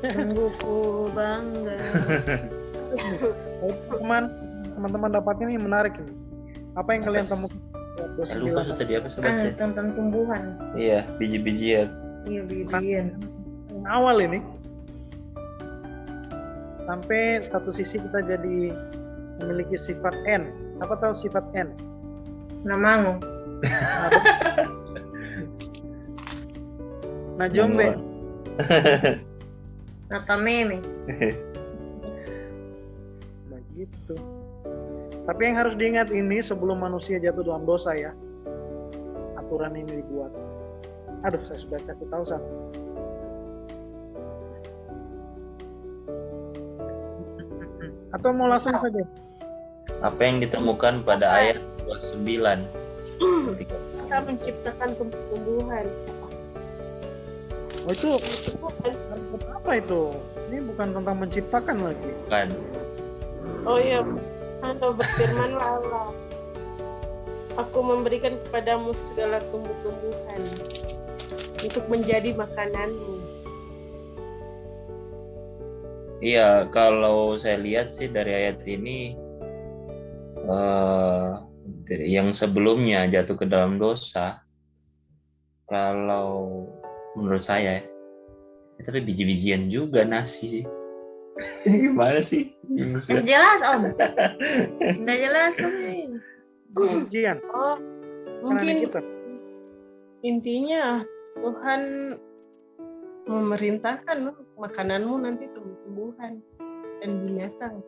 Sungguhku bangga. Teman-teman dapatnya ini menarik ini. Apa yang kalian temukan? Lupa tadi apa saya baca. Tentang tumbuhan. Iya, biji-bijian. Iya, bijian. Yang awal ini sampai satu sisi kita jadi memiliki sifat N. Siapa tahu sifat N? Namango. Nah, jombe. Natameme. Begitu. Tapi yang harus diingat ini sebelum manusia jatuh dalam dosa ya. Aturan ini dibuat. Aduh, saya sudah kasih tahu satu. Atau mau langsung saja? Apa yang ditemukan pada ayat 29? Kita menciptakan tumbuh-tumbuhan. Oh itu apa itu? Ini bukan tentang menciptakan lagi. Kan. Oh iya, Anda berfirmanlah Allah. Aku memberikan kepadamu segala tumbuh-tumbuhan untuk menjadi makananmu. Iya, kalau saya lihat sih dari ayat ini yang sebelumnya jatuh ke dalam dosa, kalau menurut saya tapi biji-bijian juga nasi sih. Gimana sih? Udah jelas Om. Udah jelas Om. Ujian. Oh, Mungkin mungkin kita. intinya Tuhan memerintahkan makananmu nanti tumbuh-tumbuhan dan binatang.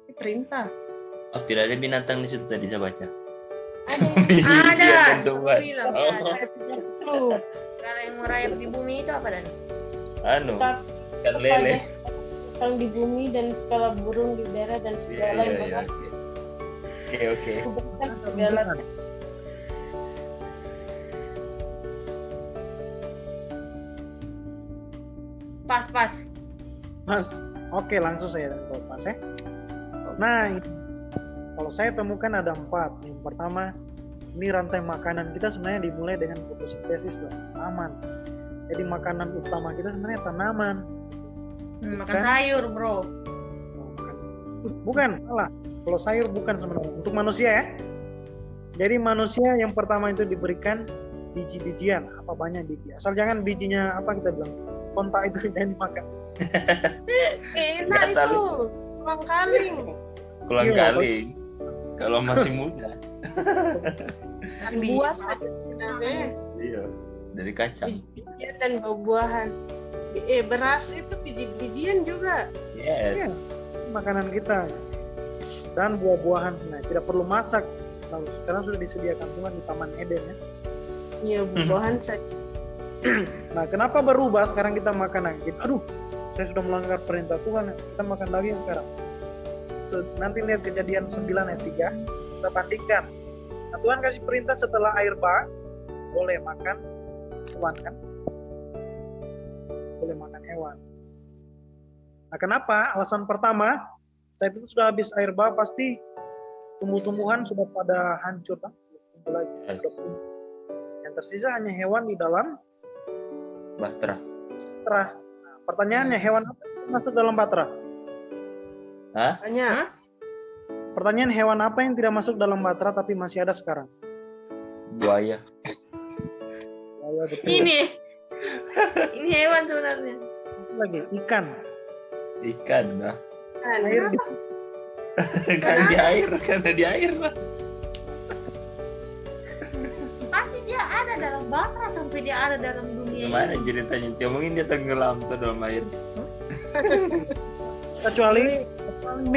Ini perintah. Oh, tidak ada binatang di situ tadi saya baca. Ada. Tuhan. Bilang, Oh, kalau yang merayap di bumi itu apa Dan? anu, Tetap ikan lele. yang di bumi dan segala burung di udara dan segala yang Iya. Oke. berkubahkan segala Pas. Mas, oke langsung saya pas ya. Nah, kalau saya temukan ada 4. Yang pertama, ini rantai makanan kita sebenarnya dimulai dengan fotosintesis dan tanaman. Jadi makanan utama kita sebenarnya tanaman. Makan sayur bro. Bukan, salah. Kalau sayur bukan sebenarnya. Untuk manusia ya. Jadi manusia yang pertama itu diberikan biji-bijian. Apa banyak biji. Asal jangan bijinya apa kita bilang. Kontak itu jangan dimakan. enak itu. Ulang kaling. Kulang Iya, kali. Kalau masih muda. Buah sebenarnya. Iya. Dari kacang. Biji-bijian dan buah-buahan. Beras itu biji-bijian juga. Iya. Yes. Makanan kita. Dan buah-buahan. Nah, tidak perlu masak. Lalu sekarang sudah disediakan Tuhan di Taman Eden ya. Iya, buah-buahan saja. Nah, kenapa berubah sekarang kita makan daging? Aduh, saya sudah melanggar perintah Tuhan. Kita makan daging sekarang. Tuh, nanti lihat Kejadian 9 ayat 3. Kita bandingkan. Nah, Tuhan kasih perintah setelah air bah, boleh makan hewan kan? Boleh makan hewan. Nah, kenapa? Alasan pertama, saat itu sudah habis air bah, pasti tumbuh-tumbuhan sudah pada hancur kan? Yes. Yang tersisa hanya hewan di dalam Bahtera. Nah, pertanyaannya, hewan apa yang masuk dalam batra? Hah? Banyak. Pertanyaan, hewan apa yang tidak masuk dalam batra tapi masih ada sekarang? Buaya. Ya, betul. Ini Ini hewan sebenarnya. Lagi ikan. Ikan lah. Air di Kan di air, karena di air lah. Pasti dia ada dalam batra sampai dia ada dalam dunia Gimana ini. ceritanya? Dia mungkin dia tenggelam tuh dalam air.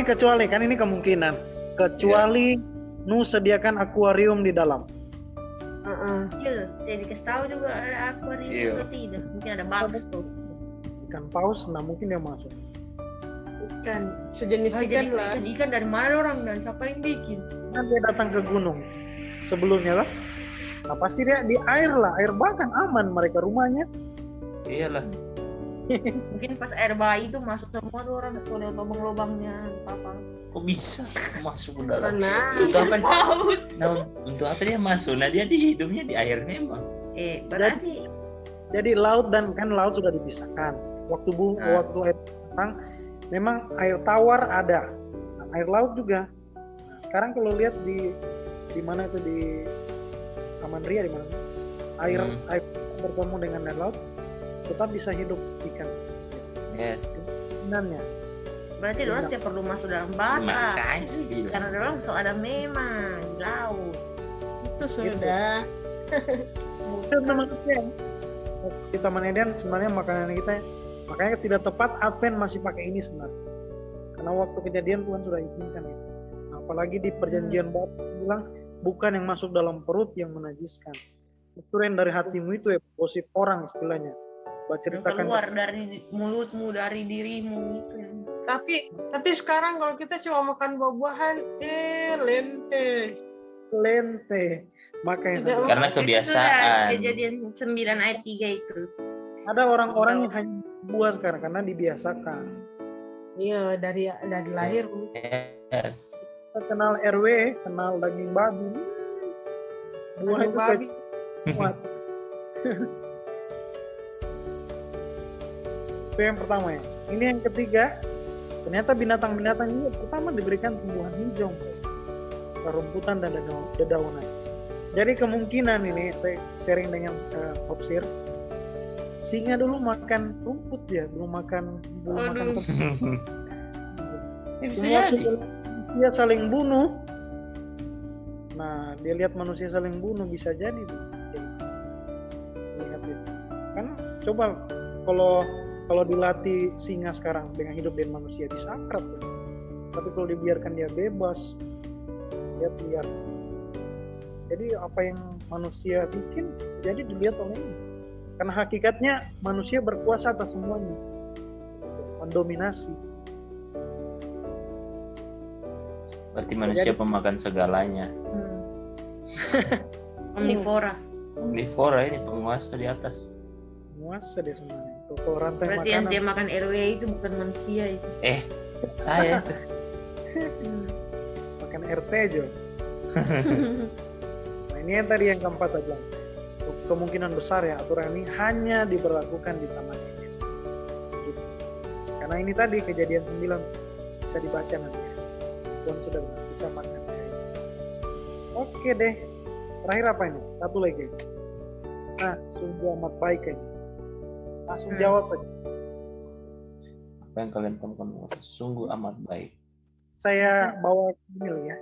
kecuali kan ini kemungkinan. Kecuali Nu sediakan akuarium di dalam. Iya, jadi dikasih tahu juga ada akuarium Iya. atau tidak. Mungkin ada box tuh. Ikan paus, nah mungkin dia masuk. Ikan, sejenis Oh, ikan jadi lah. ikan dari mana orang dan siapa yang bikin? Kan dia datang ke gunung sebelumnya lah. Nah pasti dia di air lah, air bahkan aman mereka rumahnya. Iyalah. Mungkin pas air bayi itu masuk semua tuh orang tuh lihat lubang-lubangnya apa. Kok bisa masuk ke dalam? Mana? Untuk apa? Paus. Nah, untuk apa dia masuk? Nah, dia di hidupnya di air memang. Berarti Jadi laut dan kan laut sudah dipisahkan. Waktu Ah. waktu air datang, memang air tawar ada, nah, air laut juga. Nah, sekarang kalau lihat di mana itu di Taman Ria di mana air bertemu dengan air laut tetap bisa hidup ikan. Yes. Sebenarnya berarti orang tidak perlu masuk dalam bata. Makanya sih bilang. Karena orang so ada memang di laut. Itu sudah. itu manusia. Di Taman Eden sebenarnya makanan kita, makanya tidak tepat Advent masih pakai ini sebenarnya. Karena waktu kejadian Tuhan sudah izinkan itu. Nah, apalagi di perjanjian baru bilang bukan yang masuk dalam perut yang menajiskan. Justru yang dari hatimu itu ya gosip orang istilahnya. Baca Yang ceritakan keluar dari mulutmu, dari dirimu itu yang Tapi sekarang kalau kita cuma makan buah-buahan, lente. lente. Makanya Tidak. sebenarnya Karena kebiasaan. Kejadian 9 ayat 3 itu. ada orang-orang yang hanya buah sekarang karena dibiasakan. Iya, dari lahir. Yes. Kita kenal RW, kenal daging babi. Buah Daging itu babi. kuat. Itu yang pertama ya. Ini yang ketiga, ternyata binatang-binatang ini pertama diberikan tumbuhan hijau, rumputan dan dedaunan. Jadi kemungkinan ini saya sharing dengan Opsir, singa dulu makan rumput ya, belum makan Aduh. Bisa Semua jadi. manusia saling bunuh. Nah, dia lihat manusia saling bunuh bisa jadi tuh. Lihat itu. Kan coba kalau dilatih singa sekarang dengan hidup dengan manusia bisa akrab kan? Tapi kalau dibiarkan dia bebas, dia lihat. Jadi apa yang manusia bikin bisa jadi dilihat olehnya. Karena hakikatnya manusia berkuasa atas semuanya, mendominasi. Berarti manusia pemakan segalanya. Omnivora. Omnivora ini penguasa di atas. Penguasa dia sebenarnya. Tuh, kalau rantai Berarti yang makanan. dia makan RW itu bukan manusia itu. Saya Makan RT aja. Nah ini yang tadi yang keempat saya bilang. Kemungkinan besar ya aturan ini hanya diberlakukan di Taman Eden. Gitu. Karena ini tadi kejadian 9 bisa dibaca nanti ya. Tuhan sudah bilang bisa makan. Oke deh. Terakhir apa ini? Satu lagi. Nah, sungguh amat baik ini. Langsung jawab aja. apa yang kalian temukan sungguh amat baik. Saya bawa ini ya.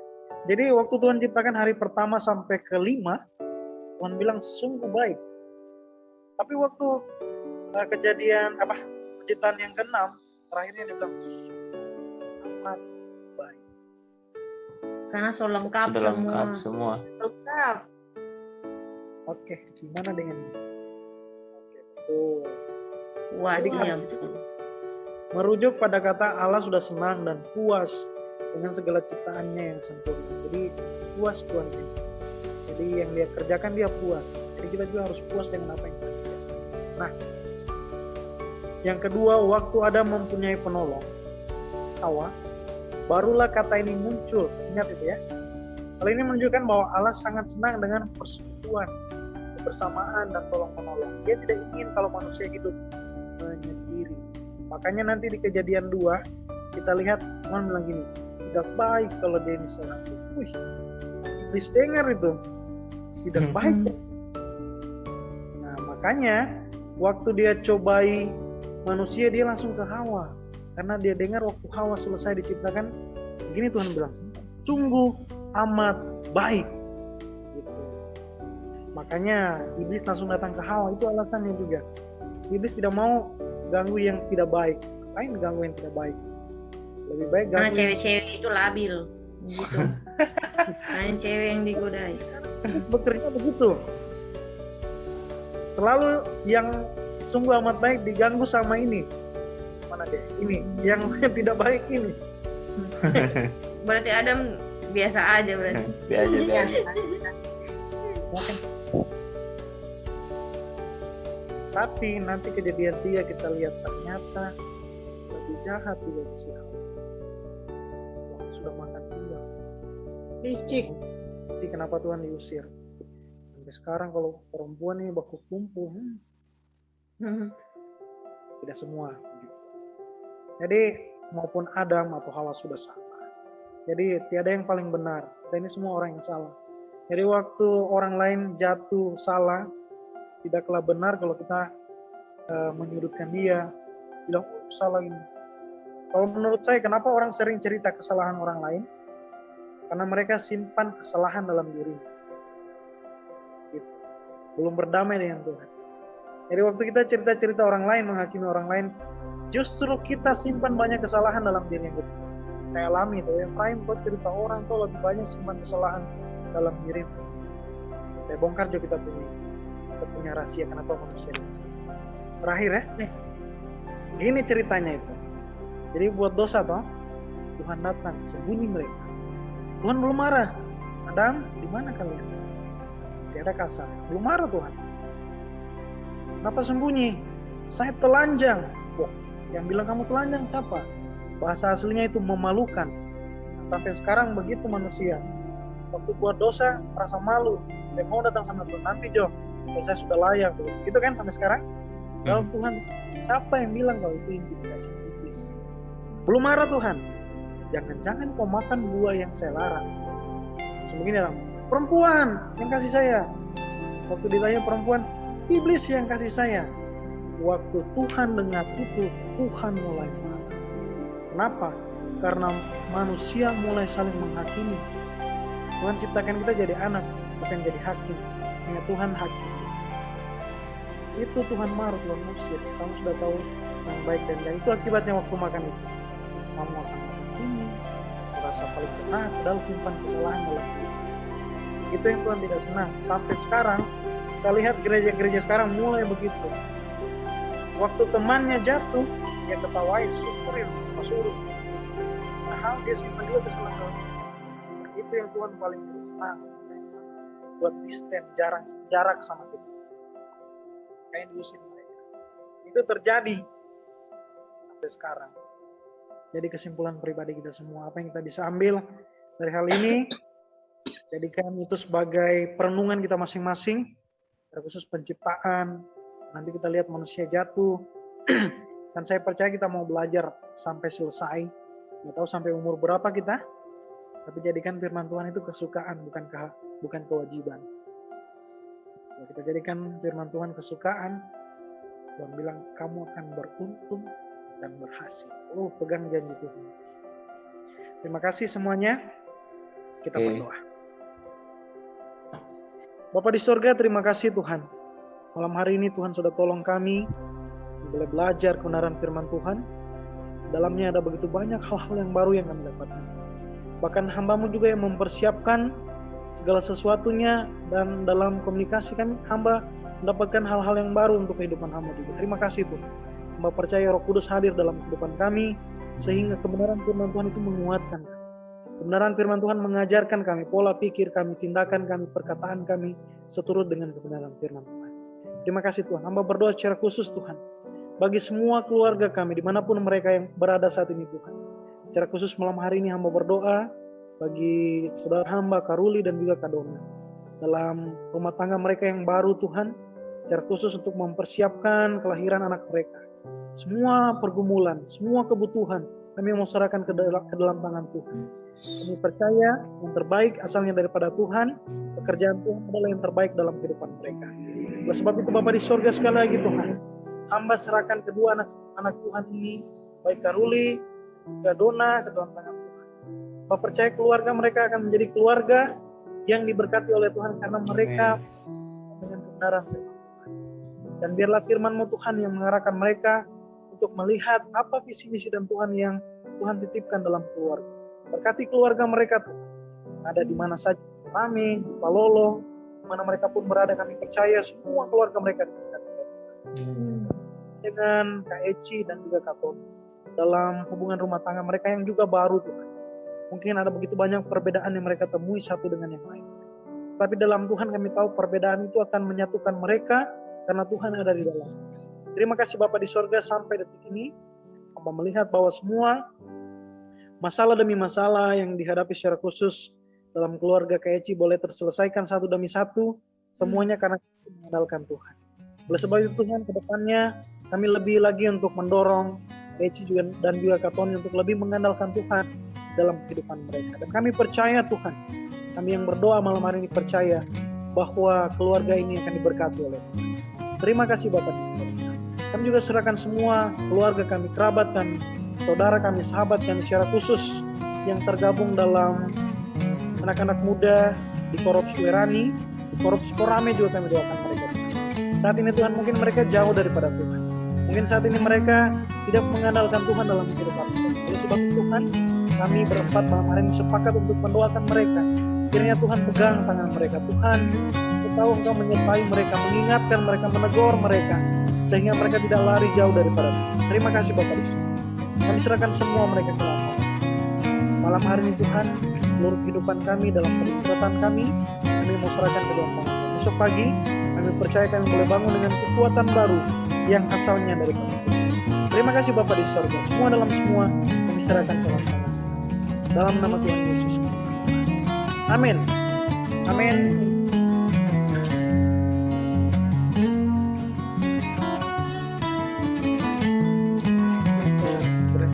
Jadi waktu Tuhan ciptakan hari pertama sampai ke-5, Tuhan bilang sungguh baik. Tapi waktu kejadian penciptaan yang ke-6, terakhirnya dia bilang amat baik. Karena so lengkap Sudah lengkap semua. Lengkap. Oke, gimana dengan ini? Oke, betul. Wah, Jadi iya kan- betul. Merujuk pada kata Allah sudah senang dan puas dengan segala ciptaannya yang sempurna. Jadi puas Tuhan. Jadi yang dia kerjakan dia puas. Jadi kita juga harus puas dengan apa yang kita kerjakan. Nah, yang kedua, waktu Adam mempunyai penolong, Hawa, barulah kata ini muncul. Ingat itu ya. Hal ini menunjukkan bahwa Allah sangat senang dengan persekutuan, kebersamaan dan tolong menolong. Dia tidak ingin kalau manusia hidup menyendiri. Makanya nanti di Kejadian 2 kita lihat Tuhan bilang gini, tidak baik kalau dia ini seorang. Wih, iblis dengar itu, tidak baik. Nah makanya Waktu dia cobai manusia, dia langsung ke Hawa. Karena dia dengar waktu Hawa selesai diciptakan, begini Tuhan bilang, sungguh amat baik. Gitu. Makanya iblis langsung datang ke Hawa, itu alasannya juga. Iblis tidak mau ganggu yang tidak baik. Ngapain ganggu yang tidak baik? Lebih baik Karena ganggu cewek-cewek itu labil. Gitu. Karena cewek yang digodai. bekerja begitu. Selalu yang sungguh amat baik diganggu sama ini. Mana deh? Ini yang tidak baik ini. Berarti Adam biasa aja berarti. Biasa. Tapi nanti kejadian 3 kita lihat ternyata lebih jahat juga si Hawa. Waktu sudah makan buah. Licik. Jadi kenapa Tuhan diusir? Sampai sekarang kalau perempuan ini baku kumpul, tidak semua. Gitu. Jadi maupun Adam atau Hawa sudah salah. Jadi tiada yang paling benar. Kita ini semua orang yang salah. Jadi waktu orang lain jatuh salah, tidaklah benar kalau kita menyudutkan dia, bilang salah ini. Kalau menurut saya, kenapa orang sering cerita kesalahan orang lain? Karena mereka simpan kesalahan dalam diri. Gitu. Belum berdamai dengan Tuhan. Jadi waktu kita cerita-cerita orang lain, menghakimi orang lain, justru kita simpan banyak kesalahan dalam diri kita. Saya alami itu. Yang lain kok cerita orang tuh lebih banyak simpan kesalahan dalam diri. Saya bongkar juga kita punya rahasia kenapa manusia ini. Terakhir ya, gini ceritanya itu. Jadi buat dosa toh, Tuhan datang sembunyi mereka. Tuhan belum marah. Adam, di mana kalian? Tiada kasar. Belum marah Tuhan. Kenapa sembunyi? Saya telanjang. Wah, yang bilang kamu telanjang siapa? Bahasa aslinya itu memalukan. Sampai sekarang begitu manusia. Waktu buat dosa merasa malu. Dia mau datang sama Tuhan. Nanti Jo, saya sudah layak. Gitu kan sampai sekarang? Kalau Tuhan, siapa yang bilang kalau itu intimidasi iblis? Belum marah Tuhan. Jangan-jangan kau makan buah yang saya larang. Sebegini dalam perempuan yang kasih saya. Waktu ditanya perempuan, iblis yang kasih saya. Waktu Tuhan dengar itu, Tuhan mulai marah. Kenapa? Karena manusia mulai saling menghakimi. Tuhan ciptakan kita jadi anak, bukan jadi hakim. Hanya Tuhan hakim. Itu Tuhan marah, Tuhan usir. Kamu sudah tahu yang baik dan jahat. Itu akibatnya waktu makan itu. Kamu akan menghakimi, merasa paling benar, padahal simpan kesalahan dalam diri. Itu yang Tuhan tidak senang. Sampai sekarang, saya lihat gereja-gereja sekarang mulai begitu. Waktu temannya jatuh, dia ketawain, syukurin, suruh. Padahal dia simpan juga kesalahan dalam diri. Itu yang Tuhan paling senang. Buat distance, jarak sama kita. Kayak diusir mereka. Itu terjadi sampai sekarang. Jadi kesimpulan pribadi kita semua, apa yang kita bisa ambil dari hal ini, jadikan itu sebagai perenungan kita masing-masing, terkhusus penciptaan. Nanti kita lihat manusia jatuh, dan saya percaya kita mau belajar sampai selesai. Nggak tahu sampai umur berapa kita, tapi jadikan firman Tuhan itu kesukaan, bukan kewajiban. Kalau kita jadikan firman Tuhan kesukaan, Tuhan bilang kamu akan beruntung dan berhasil. Pegang janji Tuhan. Terima kasih semuanya. Kita berdoa. Bapa di sorga, terima kasih Tuhan. Malam hari ini Tuhan sudah tolong kami boleh belajar kebenaran firman Tuhan. Dalamnya ada begitu banyak hal-hal yang baru yang kami dapatkan. Bahkan hamba-Mu juga yang mempersiapkan segala sesuatunya, dan dalam komunikasi kami hamba mendapatkan hal-hal yang baru untuk kehidupan hamba juga. Terima kasih Tuhan. Hamba percaya Roh Kudus hadir dalam kehidupan kami, sehingga kebenaran firman Tuhan itu menguatkan kami. Kebenaran firman Tuhan mengajarkan kami, pola pikir kami, tindakan kami, perkataan kami seturut dengan kebenaran firman Tuhan. Terima kasih Tuhan. Hamba berdoa secara khusus Tuhan, bagi semua keluarga kami, dimanapun mereka yang berada saat ini Tuhan. Secara khusus malam hari ini hamba berdoa bagi saudara hamba Karuli dan juga Kadona. Dalam rumah tangga mereka yang baru Tuhan, secara khusus untuk mempersiapkan kelahiran anak mereka. Semua pergumulan, semua kebutuhan kami mau serahkan ke dalam tangan Tuhan. Kami percaya yang terbaik asalnya daripada Tuhan, pekerjaan Tuhan adalah yang terbaik dalam kehidupan mereka. Oleh sebab itu Bapa di sorga, sekali lagi Tuhan, hamba serahkan kedua anak Tuhan ini, baik Karuli, juga Dona, ke dalam tangan Tuhan. Bapa percaya keluarga mereka akan menjadi keluarga yang diberkati oleh Tuhan karena mereka dengan kebenaran firman Tuhan. Dan biarlah firman-Mu Tuhan yang mengarahkan mereka untuk melihat apa visi misi dan Tuhan yang Tuhan titipkan dalam keluarga. Berkati keluarga mereka Tuhan, ada di mana saja, di Pame, di Palolo, di mana mereka pun berada, kami percaya semua keluarga mereka diberkati dengan Kak Eci dan juga Kak Tony dalam hubungan rumah tangga mereka yang juga baru Tuhan. Mungkin ada begitu banyak perbedaan yang mereka temui satu dengan yang lain. Tapi dalam Tuhan kami tahu perbedaan itu akan menyatukan mereka karena Tuhan ada di dalam. Terima kasih Bapa di sorga, sampai detik ini hamba melihat bahwa semua masalah demi masalah yang dihadapi secara khusus dalam keluarga Kak Eci boleh terselesaikan satu demi satu, semuanya karena kita mengandalkan Tuhan. Oleh sebab itu Tuhan, ke depannya kami lebih lagi untuk mendorong Kak Eci dan juga Kak Tony untuk lebih mengandalkan Tuhan dalam kehidupan mereka. Dan kami percaya Tuhan, kami yang berdoa malam hari ini percaya bahwa keluarga ini akan diberkati oleh Tuhan. Terima kasih Bapak. Kami juga serahkan semua keluarga kami, kerabat kami, saudara kami, sahabat kami secara khusus yang tergabung dalam anak-anak muda di Korupsi Werani, di Korupsi Korame juga kami doakan mereka. Saat ini Tuhan mungkin mereka jauh daripada Tuhan. Mungkin saat ini mereka tidak mengandalkan Tuhan dalam kehidupan mereka. Oleh sebab itu Tuhan, kami berempat malam hari ini sepakat untuk mendoakan mereka. Kiranya Tuhan pegang tangan mereka. Tuhan, Engkau tahu Engkau menyertai mereka, mengingatkan mereka, menegur mereka, sehingga mereka tidak lari jauh daripada Tuhan. Terima kasih Bapak di surga. Kami serahkan semua mereka ke dalam malam hari ini Tuhan, seluruh kehidupan kami dalam peristirahatan kami mau serahkan ke dalam tangan. Besok pagi kami percaya kami boleh bangun dengan kekuatan baru yang asalnya dari Tuhan. Terima kasih Bapa di surga. Semua dalam semua kami serahkan ke dalam tangan. Dalam nama Tuhan Yesus. Amin. Amin.